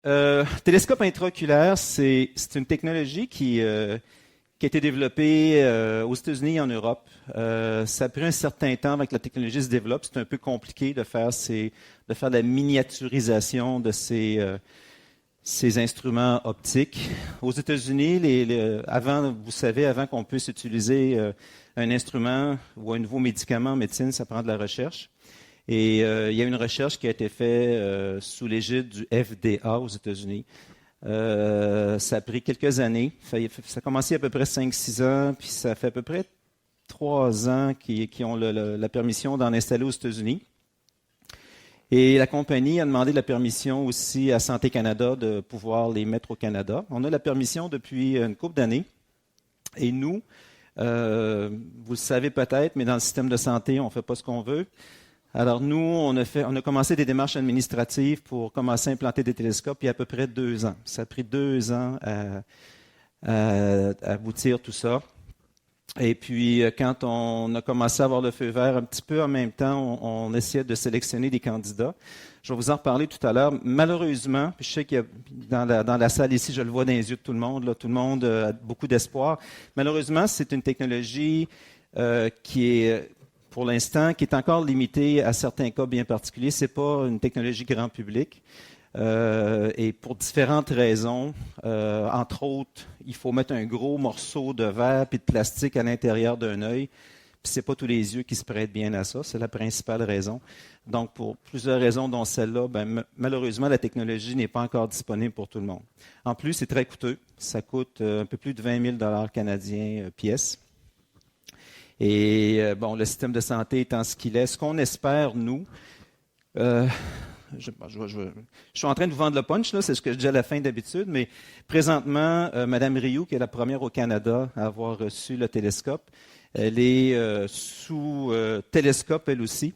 Télescope intraoculaire, c'est une technologie qui a été développée aux États-Unis et en Europe. Ça a pris un certain temps avant que la technologie se développe. C'est un peu compliqué de faire de la miniaturisation de ces instruments optiques. Aux États-Unis, vous savez, avant qu'on puisse utiliser un instrument ou un nouveau médicament en médecine, ça prend de la recherche. Et il y a une recherche qui a été faite sous l'égide du FDA aux États-Unis. Ça a pris quelques années. Ça a commencé à peu près 5-6 ans, puis ça fait à peu près 3 ans qui ont la permission d'en installer aux États-Unis. Et la compagnie a demandé la permission aussi à Santé Canada de pouvoir les mettre au Canada. On a la permission depuis une couple d'années. Et nous, vous le savez peut-être, mais dans le système de santé, on ne fait pas ce qu'on veut. Alors nous, on a commencé des démarches administratives pour commencer à implanter des télescopes il y a à peu près 2 ans. Ça a pris 2 ans à aboutir tout ça. Et puis, quand on a commencé à avoir le feu vert, un petit peu en même temps, on essayait de sélectionner des candidats. Je vais vous en reparler tout à l'heure. Malheureusement, puis je sais qu'il y a dans la salle ici, je le vois dans les yeux de tout le monde, là, tout le monde a beaucoup d'espoir. Malheureusement, c'est une technologie qui est, pour l'instant, qui est encore limitée à certains cas bien particuliers. Ce n'est pas une technologie grand public. Et pour différentes raisons, entre autres, il faut mettre un gros morceau de verre et de plastique à l'intérieur d'un œil. Puis c'est pas tous les yeux qui se prêtent bien à ça. C'est la principale raison. Donc, pour plusieurs raisons, dont celle-là, malheureusement, la technologie n'est pas encore disponible pour tout le monde. En plus, c'est très coûteux. Ça coûte un peu plus de 20 000 canadiens pièce. Et le système de santé étant ce qu'il est, ce qu'on espère, nous, je suis en train de vous vendre le punch, là, c'est ce que je dis à la fin d'habitude, mais présentement, Mme Rioux, qui est la première au Canada à avoir reçu le télescope, elle est sous télescope, elle aussi.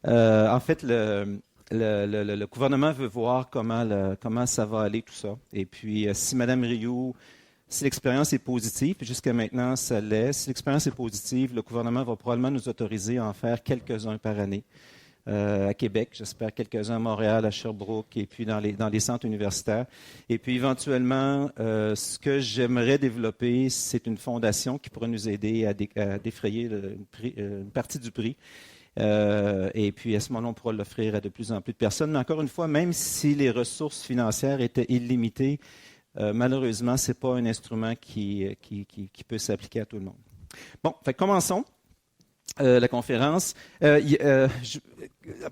En fait, le gouvernement veut voir comment ça va aller, tout ça. Et puis, si Mme Rioux, si l'expérience est positive, puis jusqu'à maintenant, ça l'est, si l'expérience est positive, le gouvernement va probablement nous autoriser à en faire quelques-uns par année. À Québec, j'espère quelques-uns à Montréal, à Sherbrooke, et puis dans les centres universitaires. Et puis éventuellement, ce que j'aimerais développer, c'est une fondation qui pourrait nous aider à défrayer une partie du prix. Et puis à ce moment-là, on pourra l'offrir à de plus en plus de personnes. Mais encore une fois, même si les ressources financières étaient illimitées, malheureusement, ce n'est pas un instrument qui peut s'appliquer à tout le monde. Bon, commençons. La conférence.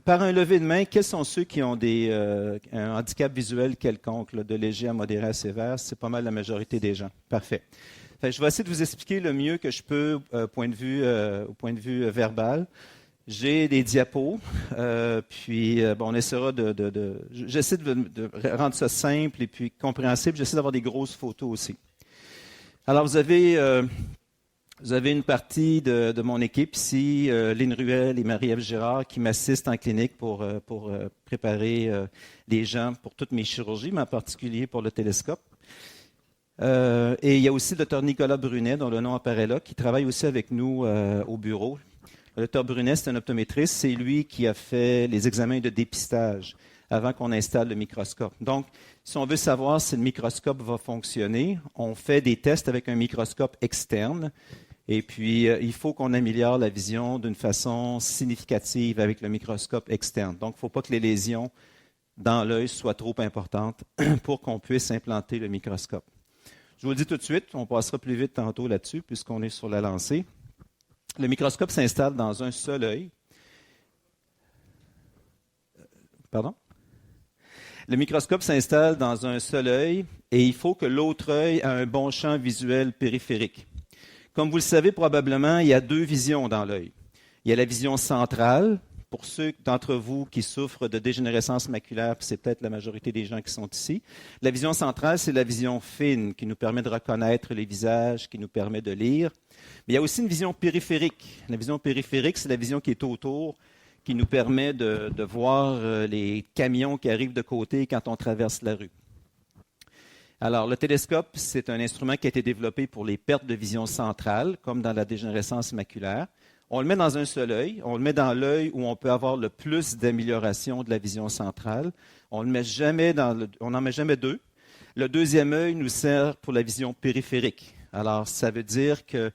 Par un lever de main, quels sont ceux qui ont un handicap visuel quelconque, là, de léger à modéré à sévère? C'est pas mal la majorité des gens. Parfait. Je vais essayer de vous expliquer le mieux que je peux au point de vue verbal. J'ai des diapos, puis on essaiera j'essaie de rendre ça simple et puis compréhensible. J'essaie d'avoir des grosses photos aussi. Alors, vous avez une partie de mon équipe ici, Lynn Ruel et Marie-Ève Girard, qui m'assistent en clinique pour préparer les gens pour toutes mes chirurgies, mais en particulier pour le télescope. Et il y a aussi le Dr Nicolas Brunet, dont le nom apparaît là, qui travaille aussi avec nous au bureau. Le Dr Brunet, c'est un optométriste. C'est lui qui a fait les examens de dépistage avant qu'on installe le microscope. Donc, si on veut savoir si le microscope va fonctionner, on fait des tests avec un microscope externe. Et puis, il faut qu'on améliore la vision d'une façon significative avec le microscope externe. Donc, il ne faut pas que les lésions dans l'œil soient trop importantes pour qu'on puisse implanter le microscope. Je vous le dis tout de suite, on passera plus vite tantôt là-dessus puisqu'on est sur la lancée. Le microscope s'installe dans un seul œil. Pardon? Le microscope s'installe dans un seul œil et il faut que l'autre œil ait un bon champ visuel périphérique. Comme vous le savez probablement, il y a 2 visions dans l'œil. Il y a la vision centrale, pour ceux d'entre vous qui souffrent de dégénérescence maculaire, puis c'est peut-être la majorité des gens qui sont ici. La vision centrale, c'est la vision fine qui nous permet de reconnaître les visages, qui nous permet de lire. Mais il y a aussi une vision périphérique. La vision périphérique, c'est la vision qui est autour, qui nous permet de voir les camions qui arrivent de côté quand on traverse la rue. Alors, le télescope, c'est un instrument qui a été développé pour les pertes de vision centrale, comme dans la dégénérescence maculaire. On le met dans un seul œil. On le met dans l'œil où on peut avoir le plus d'amélioration de la vision centrale. On n'en met jamais deux. Le deuxième œil nous sert pour la vision périphérique. Alors, ça veut dire que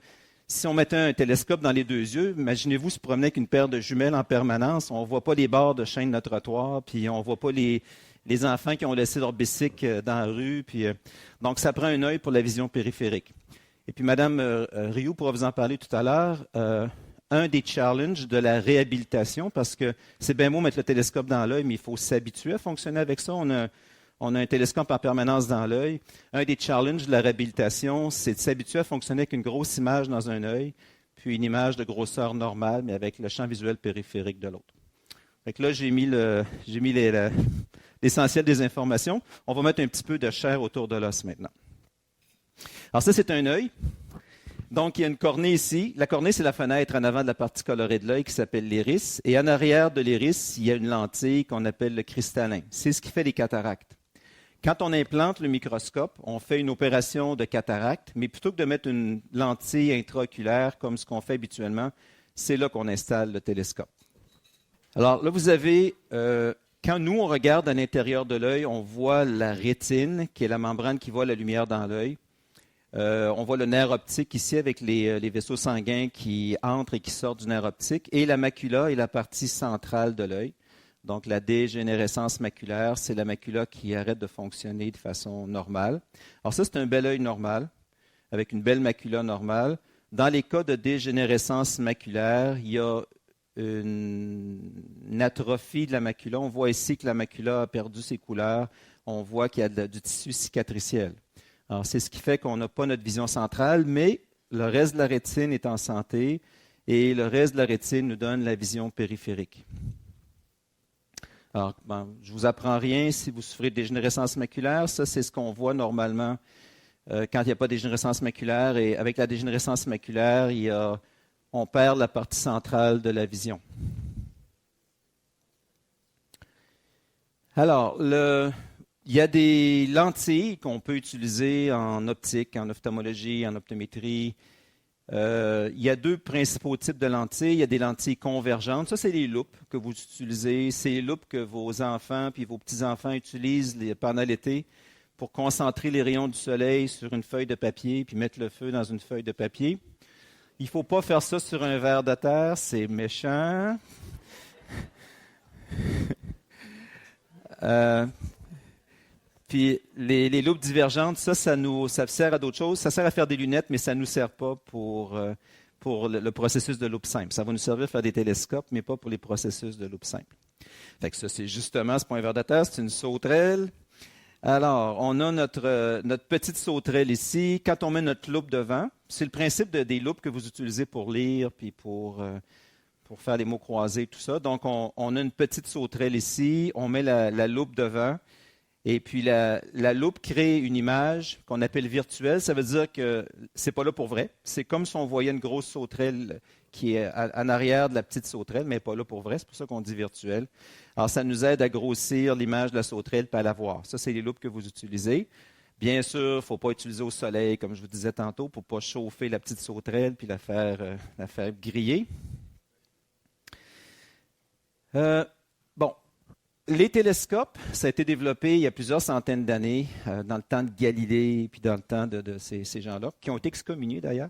si on mettait un télescope dans les deux yeux, imaginez-vous se promener avec une paire de jumelles en permanence. On ne voit pas les bords de chaîne de trottoir, puis on ne voit pas les enfants qui ont laissé leur bicycle dans la rue. Donc, ça prend un œil pour la vision périphérique. Et puis, Mme Rioux pourra vous en parler tout à l'heure. Un des challenges de la réhabilitation, parce que c'est bien beau mettre le télescope dans l'œil, mais il faut s'habituer à fonctionner avec ça. On a un télescope en permanence dans l'œil. Un des challenges de la réhabilitation, c'est de s'habituer à fonctionner avec une grosse image dans un œil, puis une image de grosseur normale, mais avec le champ visuel périphérique de l'autre. Fait que là, j'ai mis l'essentiel des informations. On va mettre un petit peu de chair autour de l'os maintenant. Alors ça, c'est un œil. Donc, il y a une cornée ici. La cornée, c'est la fenêtre en avant de la partie colorée de l'œil qui s'appelle l'iris. Et en arrière de l'iris, il y a une lentille qu'on appelle le cristallin. C'est ce qui fait les cataractes. Quand on implante le microscope, on fait une opération de cataracte, mais plutôt que de mettre une lentille intraoculaire comme ce qu'on fait habituellement, c'est là qu'on installe le télescope. Alors là, vous avez, quand nous, on regarde à l'intérieur de l'œil, on voit la rétine, qui est la membrane qui voit la lumière dans l'œil. On voit le nerf optique ici avec les vaisseaux sanguins qui entrent et qui sortent du nerf optique. Et la macula est la partie centrale de l'œil. Donc, la dégénérescence maculaire, c'est la macula qui arrête de fonctionner de façon normale. Alors ça, c'est un bel œil normal, avec une belle macula normale. Dans les cas de dégénérescence maculaire, il y a une atrophie de la macula. On voit ici que la macula a perdu ses couleurs. On voit qu'il y a du tissu cicatriciel. Alors, c'est ce qui fait qu'on n'a pas notre vision centrale, mais le reste de la rétine est en santé et le reste de la rétine nous donne la vision périphérique. Alors, je ne vous apprends rien si vous souffrez de dégénérescence maculaire. Ça, c'est ce qu'on voit normalement quand il n'y a pas de dégénérescence maculaire. Et avec la dégénérescence maculaire, on perd la partie centrale de la vision. Alors, il y a des lentilles qu'on peut utiliser en optique, en ophtalmologie, en optométrie. Il y a deux principaux types de lentilles. Il y a des lentilles convergentes. Ça, c'est les loupes que vous utilisez. C'est les loupes que vos enfants puis vos petits-enfants utilisent pendant l'été pour concentrer les rayons du soleil sur une feuille de papier puis mettre le feu dans une feuille de papier. Il ne faut pas faire ça sur un ver de terre. C'est méchant. Puis les loupes divergentes, ça sert à d'autres choses. Ça sert à faire des lunettes, mais ça ne nous sert pas pour le processus de loupe simple. Ça va nous servir à faire des télescopes, mais pas pour les processus de loupe simple. Fait que ça, c'est justement, c'est pas un ver de terre, c'est une sauterelle. Alors, on a notre petite sauterelle ici. Quand on met notre loupe devant, c'est le principe des loupes que vous utilisez pour lire, puis pour faire des mots croisés, tout ça. Donc, on a une petite sauterelle ici. On met la loupe devant. Et puis, la loupe crée une image qu'on appelle virtuelle. Ça veut dire que c'est pas là pour vrai. C'est comme si on voyait une grosse sauterelle qui est en arrière de la petite sauterelle, mais pas là pour vrai. C'est pour ça qu'on dit virtuelle. Alors, ça nous aide à grossir l'image de la sauterelle et à la voir. Ça, c'est les loupes que vous utilisez. Bien sûr, il ne faut pas utiliser au soleil, comme je vous disais tantôt, pour ne pas chauffer la petite sauterelle puis la faire griller. Bon. Les télescopes, ça a été développé il y a plusieurs centaines d'années, dans le temps de Galilée, puis dans le temps de ces gens-là, qui ont été excommuniés d'ailleurs.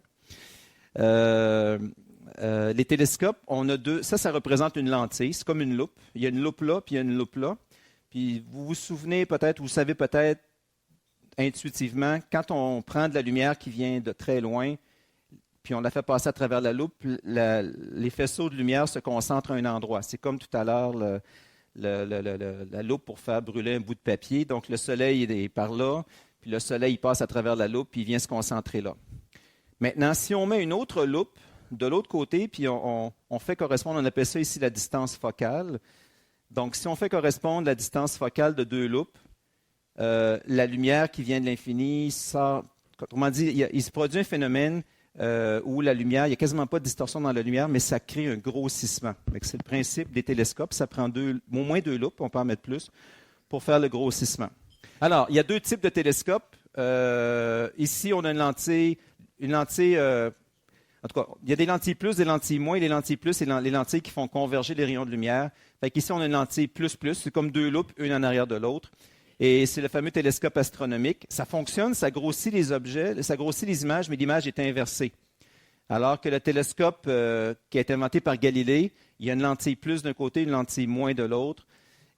Les télescopes, on a deux. Ça représente une lentille. C'est comme une loupe. Il y a une loupe là, puis il y a une loupe là. Puis vous vous souvenez peut-être, vous savez peut-être intuitivement, quand on prend de la lumière qui vient de très loin, puis on la fait passer à travers la loupe, les faisceaux de lumière se concentrent à un endroit. C'est comme tout à l'heure la loupe pour faire brûler un bout de papier. Donc, le soleil est par là, puis le soleil il passe à travers la loupe, puis il vient se concentrer là. Maintenant, si on met une autre loupe de l'autre côté, puis on fait correspondre, on appelle ça ici la distance focale. Donc, si on fait correspondre la distance focale de deux loupes, la lumière qui vient de l'infini sort. Autrement dit, il se produit un phénomène où la lumière, il n'y a quasiment pas de distorsion dans la lumière, mais ça crée un grossissement. C'est le principe des télescopes. Ça prend au moins deux loupes, on peut en mettre plus, pour faire le grossissement. Alors, il y a deux types de télescopes. Ici, on a une lentille En tout cas, il y a des lentilles plus, des lentilles moins. Les lentilles plus, c'est les lentilles qui font converger les rayons de lumière. Fait qu'ici, on a une lentille plus plus. C'est comme deux loupes, une en arrière de l'autre. Et c'est le fameux télescope astronomique. Ça fonctionne, ça grossit les objets, ça grossit les images, mais l'image est inversée. Alors que le télescope qui a été inventé par Galilée, il y a une lentille plus d'un côté, une lentille moins de l'autre.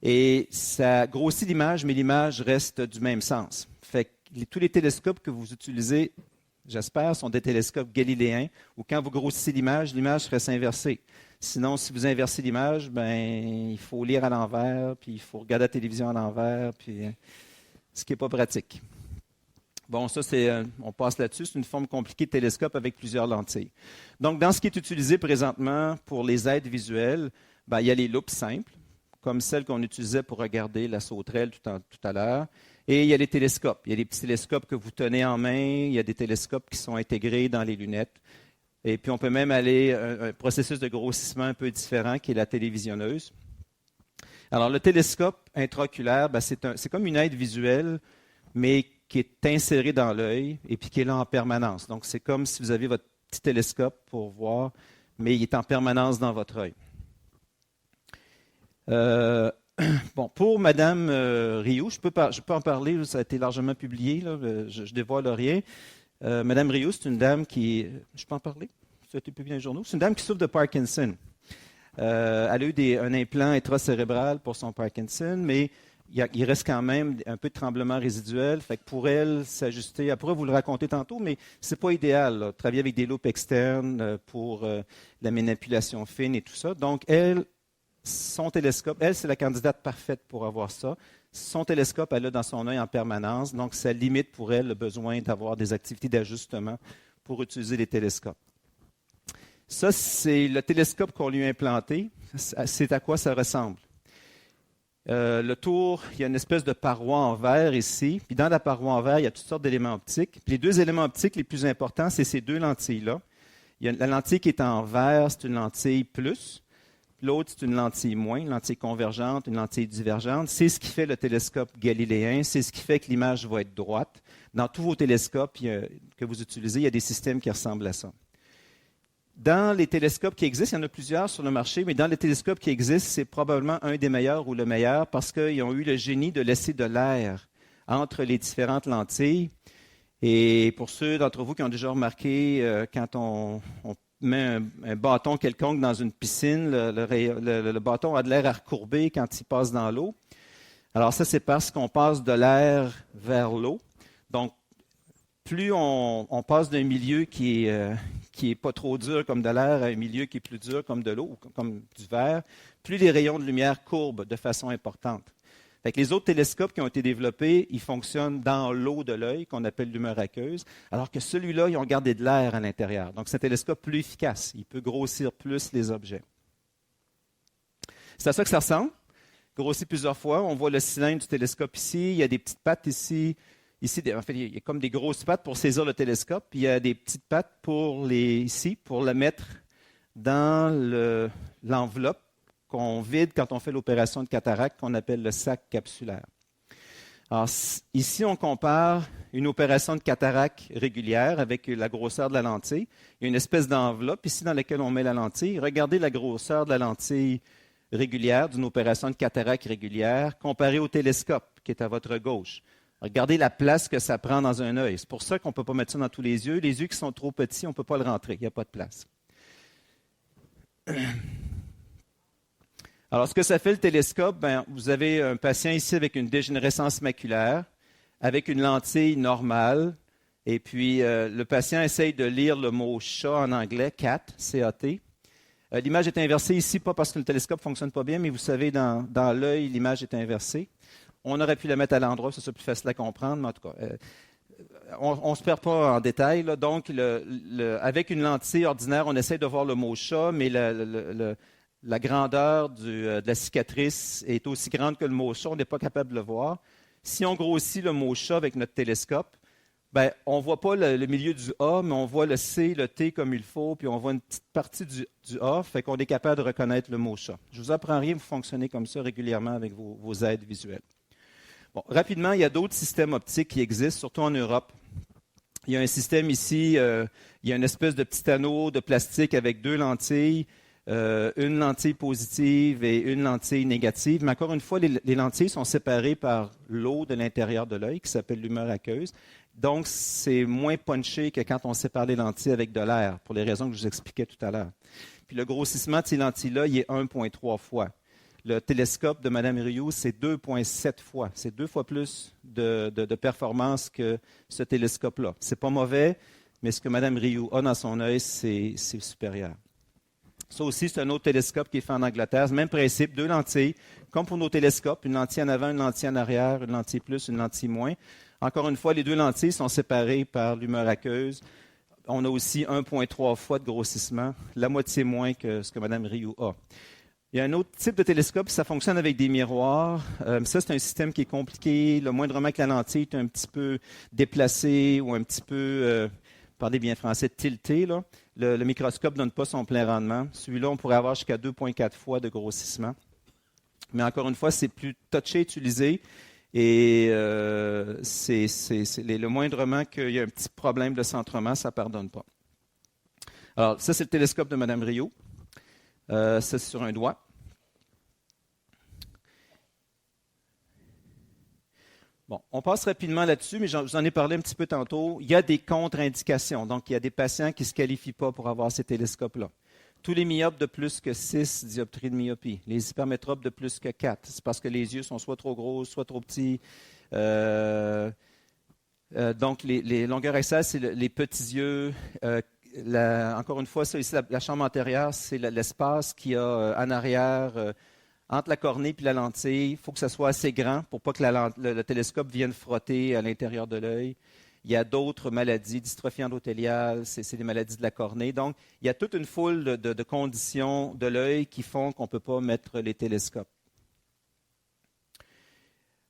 Et ça grossit l'image, mais l'image reste du même sens. Fait que tous les télescopes que vous utilisez, j'espère, sont des télescopes galiléens, où quand vous grossissez l'image reste inversée. Sinon, si vous inversez l'image, ben, il faut lire à l'envers, puis il faut regarder la télévision à l'envers, puis ce qui n'est pas pratique. Bon, ça, on passe là-dessus. C'est une forme compliquée de télescope avec plusieurs lentilles. Donc, dans ce qui est utilisé présentement pour les aides visuelles, ben, il y a les loupes simples, comme celles qu'on utilisait pour regarder la sauterelle tout à l'heure. Et il y a les télescopes. Il y a des petits télescopes que vous tenez en main. Il y a des télescopes qui sont intégrés dans les lunettes. Et puis, on peut même aller à un processus de grossissement un peu différent qui est la télévisionneuse. Alors, le télescope intraoculaire, ben, c'est comme une aide visuelle, mais qui est inséré dans l'œil et puis qui est là en permanence. Donc, c'est comme si vous aviez votre petit télescope pour voir, mais il est en permanence dans votre œil. Bon, pour Mme Rioux, je peux en parler, ça a été largement publié, là, je ne dévoile rien. Mme Rioux, c'est une dame qui... Je peux en parler? Ça a été publié dans les journaux. C'est une dame qui souffre de Parkinson. Elle a eu un implant intracérébral pour son Parkinson, mais il reste quand même un peu de tremblement résiduel. Fait que pour elle, s'ajuster, elle pourrait vous le raconter tantôt, mais ce n'est pas idéal, là, travailler avec des loupes externes pour la manipulation fine et tout ça. Donc, son télescope, c'est la candidate parfaite pour avoir ça. Son télescope, elle l'a dans son œil en permanence, donc ça limite pour elle le besoin d'avoir des activités d'ajustement pour utiliser les télescopes. Ça, c'est le télescope qu'on lui a implanté. C'est à quoi ça ressemble. Le tour, il y a une espèce de paroi en verre ici. Puis dans la paroi en verre, il y a toutes sortes d'éléments optiques. Puis les deux éléments optiques les plus importants, c'est ces deux lentilles-là. Il y a la lentille qui est en verre, c'est une lentille plus. L'autre, c'est une lentille moins, une lentille convergente, une lentille divergente. C'est ce qui fait le télescope galiléen. C'est ce qui fait que l'image va être droite. Dans tous vos télescopes que vous utilisez, il y a des systèmes qui ressemblent à ça. Dans les télescopes qui existent, il y en a plusieurs sur le marché, mais dans les télescopes qui existent, c'est probablement un des meilleurs ou le meilleur parce qu'ils ont eu le génie de laisser de l'air entre les différentes lentilles. Et pour ceux d'entre vous qui ont déjà remarqué, quand on met un bâton quelconque dans une piscine, le bâton a de l'air à recourber quand il passe dans l'eau. Alors ça, c'est parce qu'on passe de l'air vers l'eau. Donc, plus on passe d'un milieu qui est pas trop dur comme de l'air à un milieu qui est plus dur comme de l'eau ou comme du verre, plus les rayons de lumière courbent de façon importante. Fait que les autres télescopes qui ont été développés, ils fonctionnent dans l'eau de l'œil, qu'on appelle l'humeur aqueuse, alors que celui-là, ils ont gardé de l'air à l'intérieur. Donc, c'est un télescope plus efficace. Il peut grossir plus les objets. C'est à ça que ça ressemble. Grossi plusieurs fois. On voit le cylindre du télescope ici. Il y a des petites pattes ici. Ici, en fait, il y a comme des grosses pattes pour saisir le télescope. Puis il y a des petites pattes ici pour le mettre dans l'enveloppe qu'on vide quand on fait l'opération de cataracte qu'on appelle le sac capsulaire. Alors, ici, on compare une opération de cataracte régulière avec la grosseur de la lentille. Il y a une espèce d'enveloppe ici dans laquelle on met la lentille. Regardez la grosseur de la lentille régulière d'une opération de cataracte régulière comparée au télescope qui est à votre gauche. Regardez la place que ça prend dans un œil. C'est pour ça qu'on ne peut pas mettre ça dans tous les yeux. Les yeux qui sont trop petits, on ne peut pas le rentrer. Il n'y a pas de place. Alors, ce que ça fait le télescope, vous avez un patient ici avec une dégénérescence maculaire, avec une lentille normale, et puis le patient essaye de lire le mot chat en anglais, cat, C-A-T. L'image est inversée ici, pas parce que le télescope ne fonctionne pas bien, mais vous savez, dans l'œil, l'image est inversée. On aurait pu la mettre à l'endroit, ça serait plus facile à comprendre, mais en tout cas, on ne se perd pas en détail. Là. Donc, avec une lentille ordinaire, on essaie de voir le mot chat, mais la grandeur de la cicatrice est aussi grande que le mot chat, on n'est pas capable de le voir. Si on grossit le mot chat avec notre télescope, on ne voit pas le milieu du A, mais on voit le C, le T comme il faut, puis on voit une petite partie du A, fait qu'on est capable de reconnaître le mot chat. Je ne vous apprends rien, vous fonctionnez comme ça régulièrement avec vos aides visuelles. Bon, rapidement, il y a d'autres systèmes optiques qui existent, surtout en Europe. Il y a un système ici, il y a une espèce de petit anneau de plastique avec deux lentilles, une lentille positive et une lentille négative. Mais encore une fois, les lentilles sont séparées par l'eau de l'intérieur de l'œil qui s'appelle l'humeur aqueuse. Donc, c'est moins punché que quand on sépare les lentilles avec de l'air, pour les raisons que je vous expliquais tout à l'heure. Puis le grossissement de ces lentilles-là, il est 1,3 fois. Le télescope de Mme Rioux, c'est 2,7 fois. C'est 2 fois plus de performance que ce télescope-là. C'est pas mauvais, mais ce que Mme Rioux a dans son œil, c'est supérieur. Ça aussi, c'est un autre télescope qui est fait en Angleterre. Même principe, deux lentilles, comme pour nos télescopes, une lentille en avant, une lentille en arrière, une lentille plus, une lentille moins. Encore une fois, les deux lentilles sont séparées par l'humeur aqueuse. On a aussi 1,3 fois de grossissement, la moitié moins que ce que Mme Rioux a. Il y a un autre type de télescope, ça fonctionne avec des miroirs. Ça, c'est un système qui est compliqué. Le moindrement que la lentille est un petit peu déplacée ou un petit peu, parlez bien français, tiltée, là, le microscope ne donne pas son plein rendement. Celui-là, on pourrait avoir jusqu'à 2,4 fois de grossissement. Mais encore une fois, c'est plus touché à utiliser. Et le moindrement qu'il y a un petit problème de centrement, ça ne pardonne pas. Alors, ça, c'est le télescope de Mme Rioux. Ça, c'est sur un doigt. Bon, on passe rapidement là-dessus, mais je vous en ai parlé un petit peu tantôt. Il y a des contre-indications. Donc, il y a des patients qui ne se qualifient pas pour avoir ces télescopes-là. Tous les myopes de plus que 6 dioptries de myopie. Les hypermétropes de plus que 4. C'est parce que les yeux sont soit trop gros, soit trop petits. Donc, les longueurs axiales, c'est les petits yeux. Encore une fois, ça ici, la chambre antérieure, c'est l'espace qu'il y a en arrière, entre la cornée et la lentille. Il faut que ça soit assez grand pour pas que le télescope vienne frotter à l'intérieur de l'œil. Il y a d'autres maladies, dystrophie endothéliale, c'est des maladies de la cornée. Donc, il y a toute une foule de conditions de l'œil qui font qu'on ne peut pas mettre les télescopes.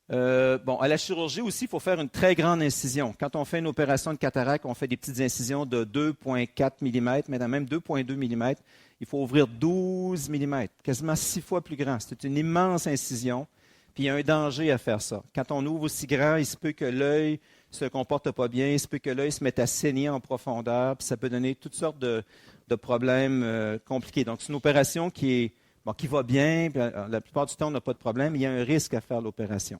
À la chirurgie aussi, il faut faire une très grande incision. Quand on fait une opération de cataracte, on fait des petites incisions de 2,4 mm, mais même 2,2 mm. Il faut ouvrir 12 mm, quasiment 6 fois plus grand. C'est une immense incision, puis il y a un danger à faire ça. Quand on ouvre aussi grand, il se peut que l'œil ne se comporte pas bien, il se peut que l'œil se mette à saigner en profondeur, puis ça peut donner toutes sortes de problèmes compliqués. Donc, c'est une opération qui va bien, puis la plupart du temps, on n'a pas de problème, mais il y a un risque à faire l'opération.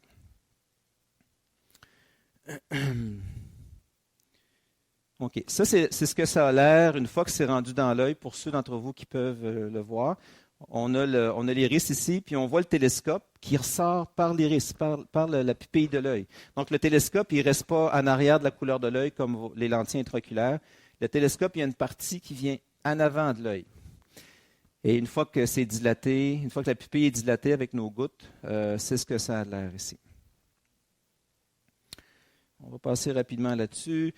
OK. Ça, c'est ce que ça a l'air une fois que c'est rendu dans l'œil, pour ceux d'entre vous qui peuvent le voir. On a l'iris ici, puis on voit le télescope qui ressort par l'iris, par la pupille de l'œil. Donc, le télescope, il ne reste pas en arrière de la couleur de l'œil comme les lentilles intraoculaires. Le télescope, il y a une partie qui vient en avant de l'œil. Et une fois que c'est dilaté, une fois que la pupille est dilatée avec nos gouttes, c'est ce que ça a l'air ici. On va passer rapidement là-dessus.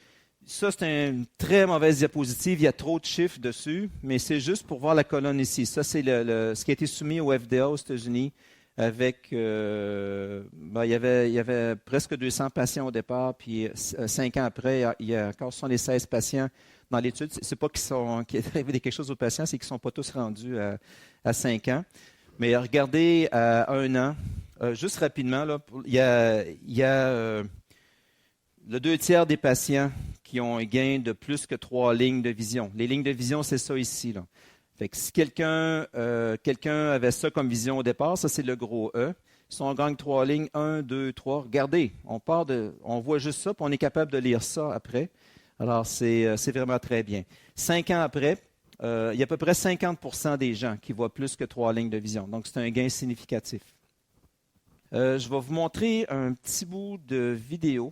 Ça, c'est une très mauvaise diapositive. Il y a trop de chiffres dessus, mais c'est juste pour voir la colonne ici. Ça, c'est ce qui a été soumis au FDA aux États-Unis avec... il y avait presque 200 patients au départ, puis 5 ans après, il y a encore 76 patients dans l'étude. C'est pas qu'il est arrivé quelque chose aux patients, c'est qu'ils ne sont pas tous rendus à 5 ans. Mais regardez à 1 an, juste rapidement, là, il y a le 2 tiers des patients qui ont un gain de plus que 3 lignes de vision. Les lignes de vision, c'est ça ici, là. Fait que si quelqu'un avait ça comme vision au départ, ça c'est le gros E. Si on gagne 3 lignes, 1, 2, 3, regardez, on voit juste ça, puis on est capable de lire ça après. Alors, c'est vraiment très bien. 5 ans après, il y a à peu près 50% des gens qui voient plus que 3 lignes de vision. Donc, c'est un gain significatif. Je vais vous montrer un petit bout de vidéo.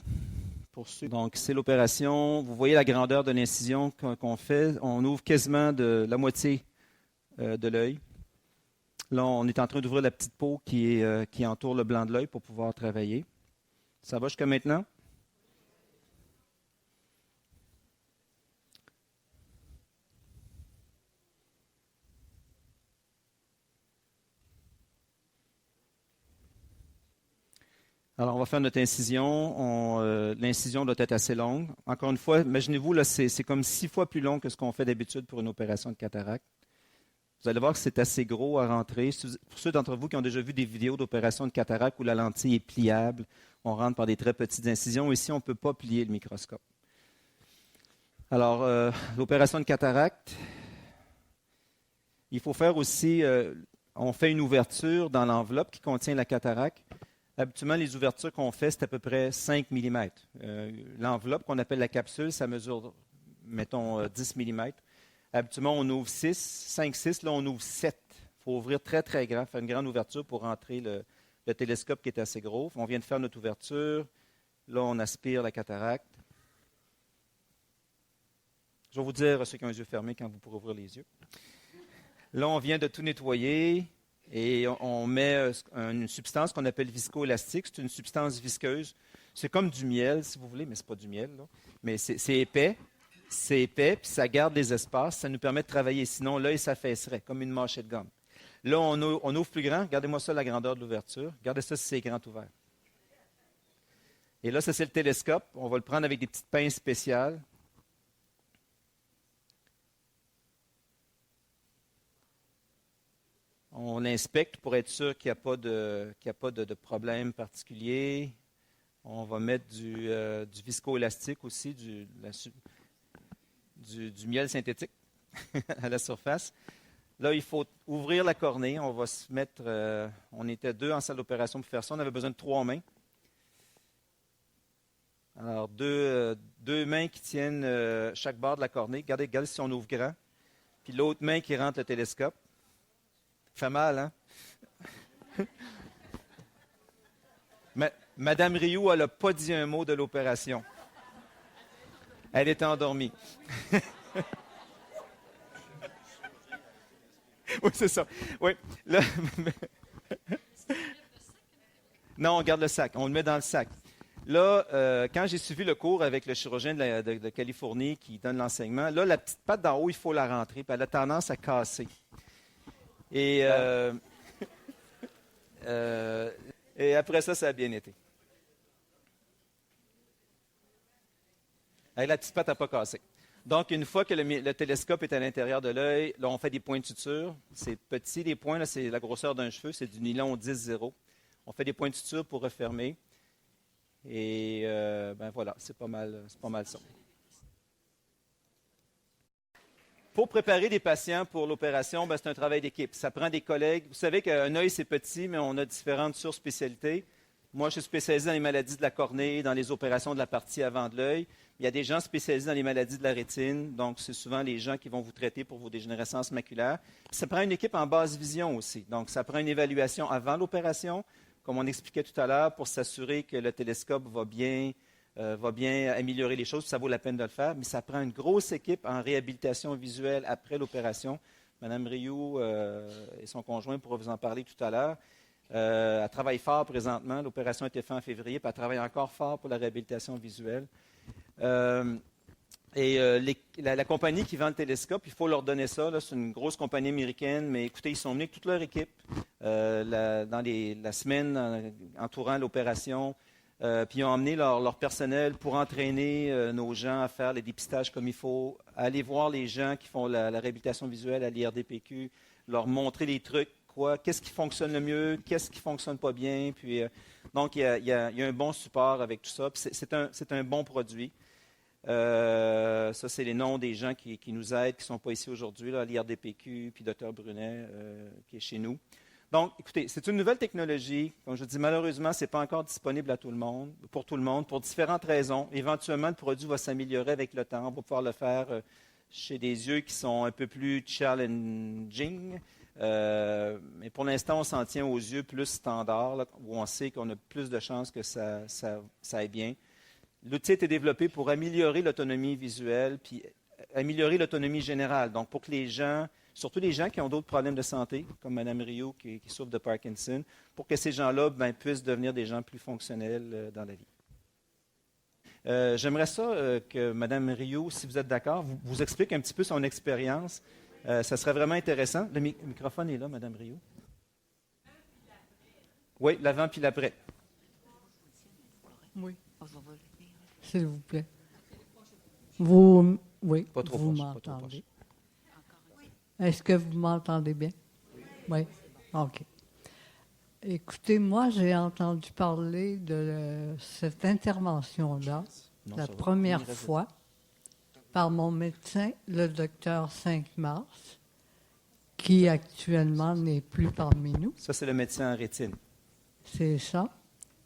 Donc, c'est l'opération. Vous voyez la grandeur de l'incision qu'on fait. On ouvre quasiment de la moitié de l'œil. Là, on est en train d'ouvrir la petite peau qui entoure le blanc de l'œil pour pouvoir travailler. Ça va jusqu'à maintenant? Alors, on va faire notre incision. L'incision doit être assez longue. Encore une fois, imaginez-vous, là, c'est comme 6 fois plus long que ce qu'on fait d'habitude pour une opération de cataracte. Vous allez voir que c'est assez gros à rentrer. Pour ceux d'entre vous qui ont déjà vu des vidéos d'opération de cataracte où la lentille est pliable, on rentre par des très petites incisions. Ici, on ne peut pas plier le microscope. Alors, l'opération de cataracte, il faut faire aussi, on fait une ouverture dans l'enveloppe qui contient la cataracte. Habituellement, les ouvertures qu'on fait, c'est à peu près 5 mm. L'enveloppe qu'on appelle la capsule, ça mesure, mettons, 10 mm. Habituellement, on ouvre 6, 5, 6, là, on ouvre 7. Il faut ouvrir très, très grand, faire une grande ouverture pour rentrer le télescope qui est assez gros. On vient de faire notre ouverture. Là, on aspire la cataracte. Je vais vous dire, ceux qui ont les yeux fermés, quand vous pourrez ouvrir les yeux. Là, on vient de tout nettoyer et on met une substance qu'on appelle viscoélastique. C'est une substance visqueuse. C'est comme du miel, si vous voulez, mais ce n'est pas du miel, là. Mais c'est épais. C'est épais, puis ça garde les espaces. Ça nous permet de travailler. Sinon, l'œil s'affaisserait, comme une mâchée de gomme. Là, on ouvre plus grand. Regardez-moi ça, la grandeur de l'ouverture. Regardez ça si c'est grand ouvert. Et là, ça, c'est le télescope. On va le prendre avec des petites pinces spéciales. On l'inspecte pour être sûr qu'il n'y a pas de problème particulier. On va mettre du viscoélastique aussi, du miel synthétique à la surface. Là, il faut ouvrir la cornée. On va se mettre. On était 2 en salle d'opération pour faire ça. On avait besoin de 3 mains. Alors, deux mains qui tiennent chaque bord de la cornée. Regardez si on ouvre grand. Puis l'autre main qui rentre le télescope. Ça fait mal, hein? Madame Rioux, elle n'a pas dit un mot de l'opération. Elle était endormie. Oui, c'est ça. Oui. Là, non, on garde le sac. On le met dans le sac. Là, quand j'ai suivi le cours avec le chirurgien de Californie qui donne l'enseignement, là, la petite patte d'en haut, il faut la rentrer, puis elle a tendance à casser. Et après ça, ça a bien été. La petite patte n'a pas cassé. Donc, une fois que le télescope est à l'intérieur de l'œil, là, on fait des points de suture. C'est petit, les points, là, c'est la grosseur d'un cheveu, c'est du nylon 10-0. On fait des points de suture pour refermer. Et ben voilà, c'est pas mal ça. Pour préparer des patients pour l'opération, ben, c'est un travail d'équipe. Ça prend des collègues. Vous savez qu'un œil, c'est petit, mais on a différentes surspécialités. Moi, je suis spécialisé dans les maladies de la cornée, dans les opérations de la partie avant de l'œil. Il y a des gens spécialisés dans les maladies de la rétine. Donc, c'est souvent les gens qui vont vous traiter pour vos dégénérescences maculaires. Puis, ça prend une équipe en basse vision aussi. Donc, ça prend une évaluation avant l'opération, comme on expliquait tout à l'heure, pour s'assurer que le télescope va bien améliorer les choses. Ça vaut la peine de le faire. Mais ça prend une grosse équipe en réhabilitation visuelle après l'opération. Mme Rioux et son conjoint pourront vous en parler tout à l'heure. Elle travaille fort présentement. L'opération a été faite en février, puis elle travaille encore fort pour la réhabilitation visuelle. La compagnie qui vend le télescope, il faut leur donner ça. Là, c'est une grosse compagnie américaine, mais écoutez, ils sont venus avec toute leur équipe dans la semaine entourant l'opération. Puis ils ont emmené leur personnel pour entraîner nos gens à faire les dépistages comme il faut, à aller voir les gens qui font la réhabilitation visuelle à l'IRDPQ, leur montrer les trucs. Qu'est-ce qui fonctionne le mieux, qu'est-ce qui ne fonctionne pas bien. Puis, donc, il y a un bon support avec tout ça. Puis c'est un bon produit. Ça, c'est les noms des gens qui nous aident, qui ne sont pas ici aujourd'hui, là, l'IRDPQ, puis Dr Brunet, qui est chez nous. Donc, écoutez, c'est une nouvelle technologie. Comme je dis, malheureusement, ce n'est pas encore disponible pour tout le monde, pour différentes raisons. Éventuellement, le produit va s'améliorer avec le temps. On va pouvoir le faire chez des yeux qui sont un peu plus challenging. Mais pour l'instant, on s'en tient aux yeux plus standards, là, où on sait qu'on a plus de chances que ça aille bien. L'outil a été développé pour améliorer l'autonomie visuelle, puis améliorer l'autonomie générale. Donc, pour que les gens, surtout les gens qui ont d'autres problèmes de santé, comme Mme Rioux qui souffre de Parkinson, pour que ces gens-là puissent devenir des gens plus fonctionnels dans la vie. J'aimerais ça que Mme Rioux, si vous êtes d'accord, vous explique un petit peu son expérience. Ça serait vraiment intéressant. Le microphone est là, Mme Rioux. Oui, l'avant puis l'après. Oui. S'il vous plaît. Oui, pas trop vous proche, m'entendez. Est-ce que vous m'entendez bien? Oui. OK. Écoutez, moi, j'ai entendu parler de cette intervention-là la première fois par mon médecin, le docteur Cinq-Mars, qui actuellement n'est plus parmi nous. Ça, c'est le médecin en rétine. C'est ça.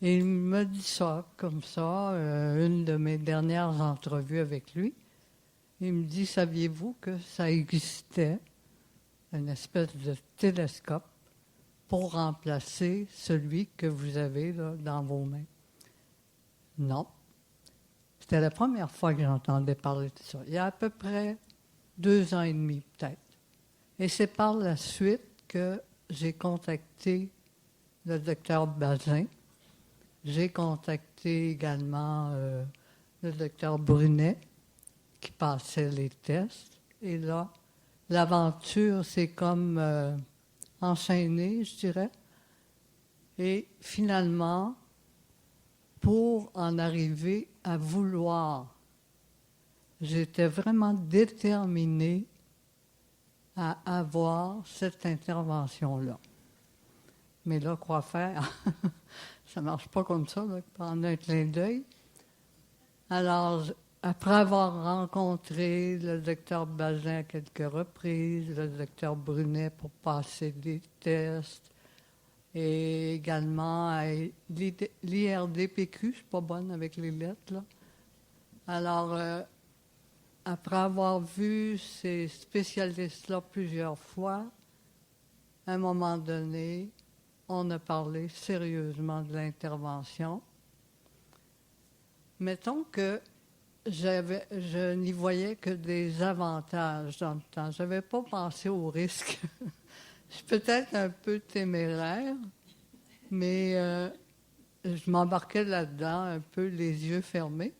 Et il me dit ça, comme ça, une de mes dernières entrevues avec lui. Il me dit, saviez-vous que ça existait, une espèce de télescope, pour remplacer celui que vous avez là, dans vos mains? Non. C'était la première fois que j'entendais parler de ça. Il y a à peu près 2 ans et demi, peut-être. Et c'est par la suite que j'ai contacté le docteur Bazin. J'ai contacté également le docteur Brunet, qui passait les tests. Et là, l'aventure s'est comme enchaînée, je dirais. Et finalement, pour en arriver à vouloir, j'étais vraiment déterminée à avoir cette intervention-là. Mais là, quoi faire? Ça ne marche pas comme ça, là, prendre un clin d'œil. Alors, après avoir rencontré le docteur Bazin à quelques reprises, le docteur Brunet pour passer des tests, et également à l'IRDPQ, je ne suis pas bonne avec les lettres, là. Alors, après avoir vu ces spécialistes-là plusieurs fois, à un moment donné, on a parlé sérieusement de l'intervention. Mettons que je n'y voyais que des avantages dans le temps. Je n'avais pas pensé au risque. Je suis peut-être un peu téméraire, mais je m'embarquais là-dedans un peu les yeux fermés.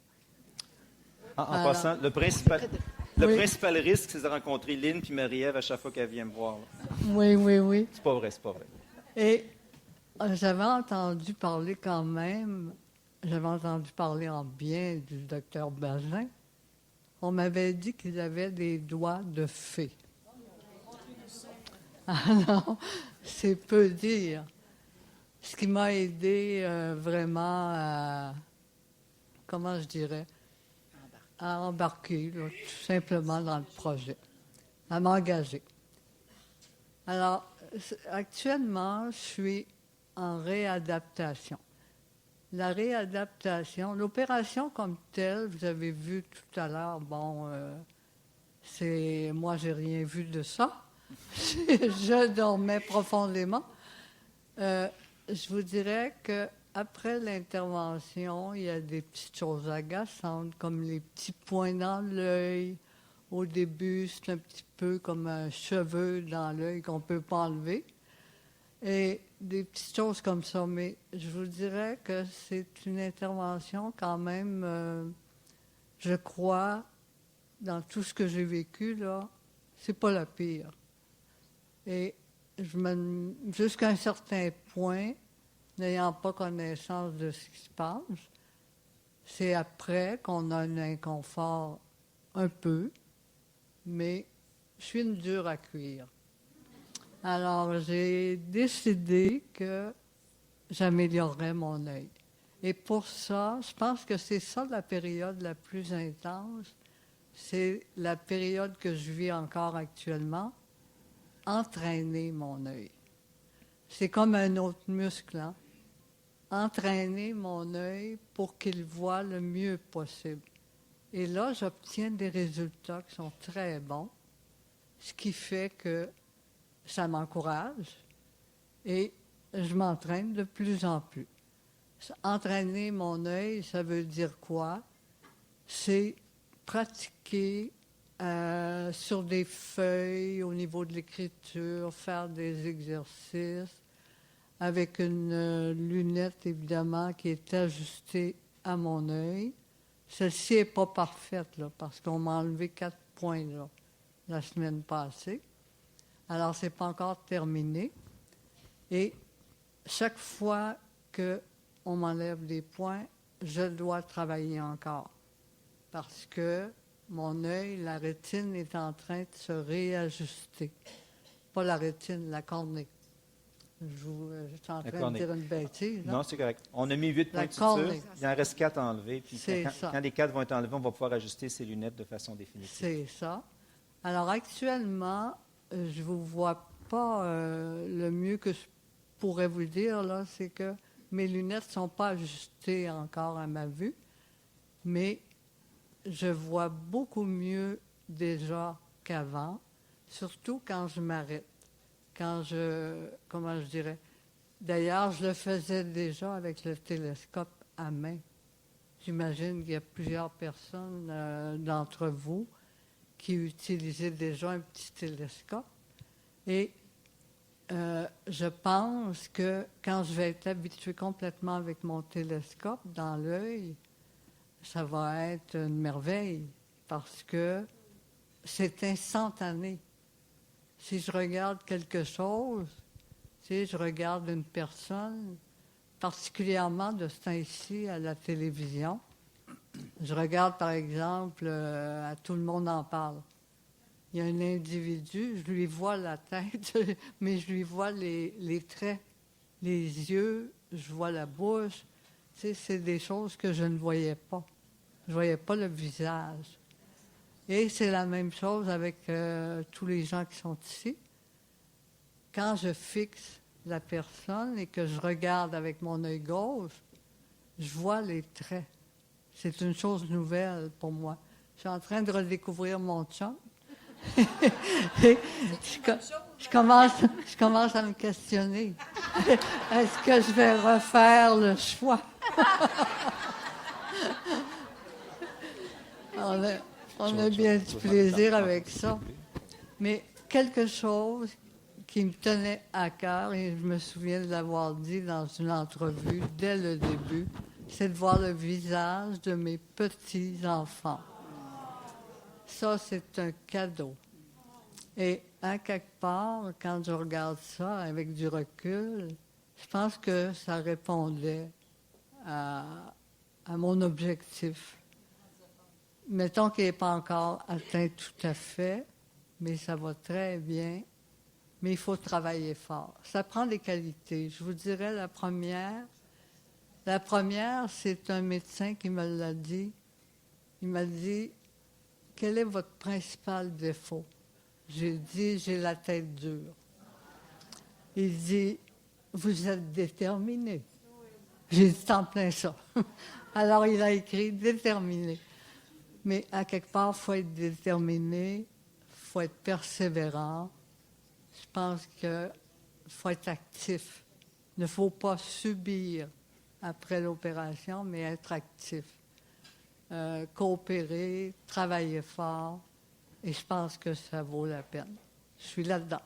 En passant, le principal risque, c'est de rencontrer Lynn puis Marie-Ève à chaque fois qu'elle vient me voir. Là. Oui. C'est pas vrai, c'est pas vrai. Et j'avais entendu parler quand même, j'avais entendu parler en bien du docteur Bazin. On m'avait dit qu'il avait des doigts de fée. Alors, c'est peu dire. Ce qui m'a aidé vraiment à, comment je dirais, à embarquer là, tout simplement dans le projet, à m'engager. Alors, actuellement, je suis en réadaptation. La réadaptation, l'opération comme telle, vous avez vu tout à l'heure, bon, moi, j'ai rien vu de ça. Je dormais profondément. Je vous dirais qu'après l'intervention, il y a des petites choses agaçantes, comme les petits points dans l'œil. Au début, c'est un petit peu comme un cheveu dans l'œil qu'on ne peut pas enlever. Et des petites choses comme ça. Mais je vous dirais que c'est une intervention quand même, je crois, dans tout ce que j'ai vécu, là, c'est pas la pire. Et jusqu'à un certain point, n'ayant pas connaissance de ce qui se passe, c'est après qu'on a un inconfort un peu, mais je suis une dure à cuire. Alors, j'ai décidé que j'améliorerais mon œil. Et pour ça, je pense que c'est ça la période la plus intense. C'est la période que je vis encore actuellement, entraîner mon œil. C'est comme un autre muscle, hein? Entraîner mon œil pour qu'il voit le mieux possible. Et là, j'obtiens des résultats qui sont très bons, ce qui fait que ça m'encourage et je m'entraîne de plus en plus. Entraîner mon œil, ça veut dire quoi? C'est pratiquer sur des feuilles au niveau de l'écriture, faire des exercices avec une lunette, évidemment, qui est ajustée à mon œil. Celle-ci n'est pas parfaite, là, parce qu'on m'a enlevé 4 points là, la semaine passée. Alors, ce n'est pas encore terminé. Et chaque fois qu'on m'enlève des points, je dois travailler encore. Parce que mon œil, la rétine est en train de se réajuster. Pas la rétine, la cornée. Je suis en train de dire une bêtise. Non, c'est correct. On a mis 8 points de suture. cornée. Il en reste 4 à enlever. Puis C'est ça. quand les 4 vont être enlevés, on va pouvoir ajuster ces lunettes de façon définitive. C'est ça. Alors, actuellement, je ne vous vois pas. Le mieux que je pourrais vous dire, là, c'est que mes lunettes ne sont pas ajustées encore à ma vue, mais je vois beaucoup mieux déjà qu'avant, surtout quand je m'arrête. Comment je dirais? D'ailleurs, je le faisais déjà avec le télescope à main. J'imagine qu'il y a plusieurs personnes d'entre vous qui utilisaient déjà un petit télescope. Et je pense que quand je vais être habituée complètement avec mon télescope dans l'œil, ça va être une merveille parce que c'est instantané. Si je regarde quelque chose, je regarde une personne, particulièrement de ce temps-ci à la télévision. Je regarde, par exemple, à Tout le monde en parle. Il y a un individu, je lui vois la tête, mais je lui vois les traits, les yeux, je vois la bouche. C'est des choses que je ne voyais pas. Je ne voyais pas le visage. Et c'est la même chose avec tous les gens qui sont ici. Quand je fixe la personne et que je regarde avec mon œil gauche, je vois les traits. C'est une chose nouvelle pour moi. Je suis en train de redécouvrir mon chum. je commence à me questionner. Est-ce que je vais refaire le choix? On a bien du plaisir avec ça. Mais quelque chose qui me tenait à cœur, et je me souviens de l'avoir dit dans une entrevue dès le début, c'est de voir le visage de mes petits-enfants. Ça, c'est un cadeau. Et à quelque part, quand je regarde ça avec du recul, je pense que ça répondait à mon objectif. Mettons qu'il n'est pas encore atteint tout à fait, mais ça va très bien. Mais il faut travailler fort. Ça prend des qualités. Je vous dirais la première, c'est un médecin qui me l'a dit. Il m'a dit, quel est votre principal défaut? J'ai dit, j'ai la tête dure. Il dit, vous êtes déterminé. J'ai dit, en plein ça. Alors, il a écrit déterminé. Mais à quelque part, il faut être déterminé, il faut être persévérant. Je pense qu'il faut être actif. Il ne faut pas subir après l'opération, mais être actif. Coopérer, travailler fort, et je pense que ça vaut la peine. Je suis là-dedans.